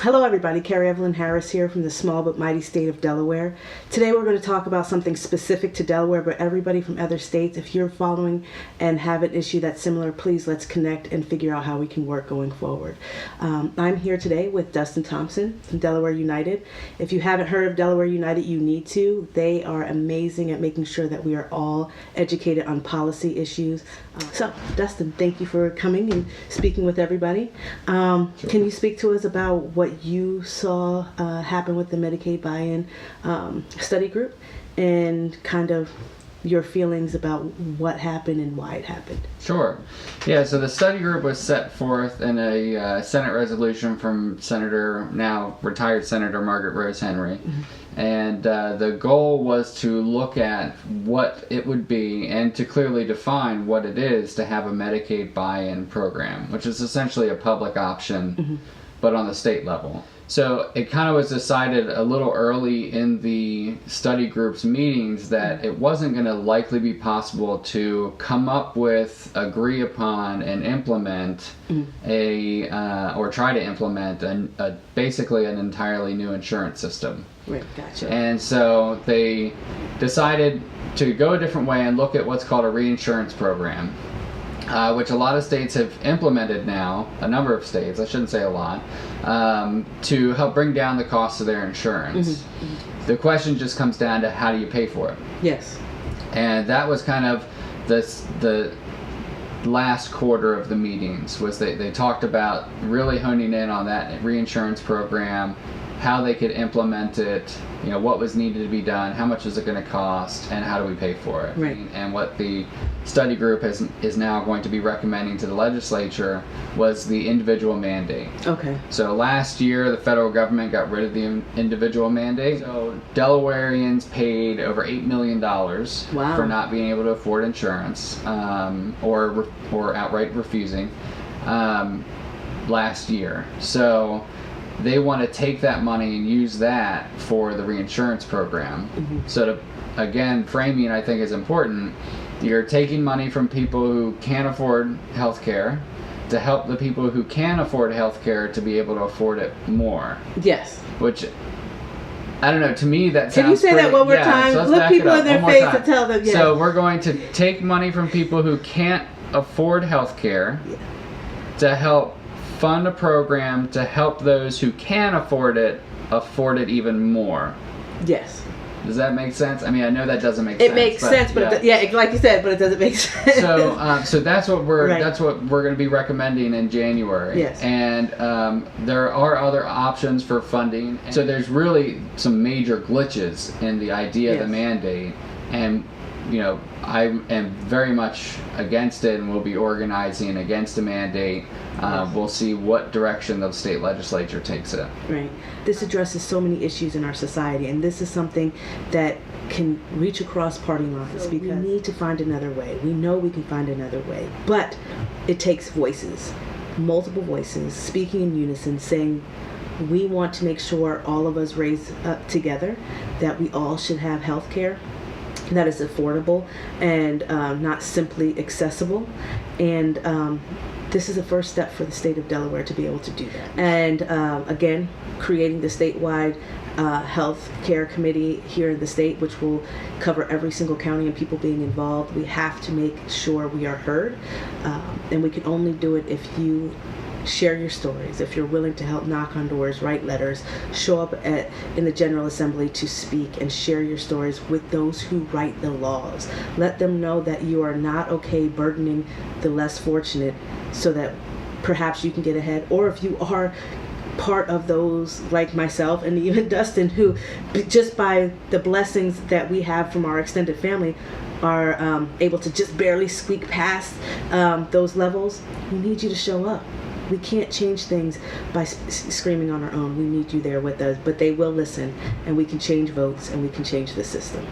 Hello everybody, Carrie Evelyn Harris here from the small but mighty state of Delaware. Today we're going to talk about something specific to Delaware, but everybody from other states, if you're following and have an issue that's similar, please let's connect and figure out how we can work going forward. I'm here today with Dustin Thompson from Delaware United. If you haven't heard of Delaware United, you need to. They are amazing at making sure that we are all educated on policy issues. So Dustin, thank you for coming and speaking with everybody. Sure. Can you speak to us about what you saw happen with the Medicaid Buy-In study group and kind of your feelings about what happened and why it happened? Sure. Yeah, so the study group was set forth in a Senate resolution from now retired Senator Margaret Rose Henry. Mm-hmm. And the goal was to look at what it would be and to clearly define what it is to have a Medicaid buy-in program, which is essentially a public option, mm-hmm. but on the state level. So it kind of was decided a little early in the study group's meetings that it wasn't going to likely be possible to come up with, agree upon, and implement or try to implement basically an entirely new insurance system. Right, gotcha. And so they decided to go a different way and look at what's called a reinsurance program. Which a lot of states have implemented now, a number of states, I shouldn't say a lot, to help bring down the cost of their insurance. Mm-hmm. Mm-hmm. The question just comes down to how do you pay for it? Yes. And that was kind of the last quarter of the meetings, was they talked about really honing in on that reinsurance program, how they could implement it, what was needed to be done, how much is it going to cost, and how do we pay for it. Right. And what the study group is now going to be recommending to the legislature was the individual mandate. Okay. So last year the federal government got rid of the individual mandate. So Delawareans paid over $8 million for not being able to afford insurance, or outright refusing last year. So they want to take that money and use that for the reinsurance program. Mm-hmm. So again, framing I think is important. You're taking money from people who can't afford health care to help the people who can afford health care to be able to afford it more. Yes. Which, I don't know, to me that sounds Can you say pretty, that one more time? So look people in their face and tell them, yes. So we're going to take money from people who can't afford health care to help fund a program to help those who can afford it even more. Yes. Does that make sense? I mean, I know that doesn't make sense. It makes sense, but like you said, but it doesn't make sense. So that's what we're right. That's what we're going to be recommending in January. Yes. And there are other options for funding. So there's really some major glitches in the idea of the mandate, and I am very much against it, and we'll be organizing against the mandate. We'll see what direction the state legislature takes it. Right. This addresses so many issues in our society, and this is something that can reach across party lines, because we need to find another way. We know we can find another way, but it takes voices, multiple voices, speaking in unison, saying, we want to make sure all of us raise up together, that we all should have health care that is affordable and not simply accessible. And this is the first step for the state of Delaware to be able to do that. And again, creating the statewide health care committee here in the state, which will cover every single county and people being involved. We have to make sure we are heard, and we can only do it if you share your stories, if you're willing to help knock on doors, write letters, show up in the General Assembly to speak and share your stories with those who write the laws. Let them know that you are not okay burdening the less fortunate, so that perhaps you can get ahead. Or if you are part of those like myself and even Dustin, who just by the blessings that we have from our extended family are able to just barely squeak past those levels, we need you to show up. We can't change things by screaming on our own. We need you there with us, but they will listen, and we can change votes, and we can change the system.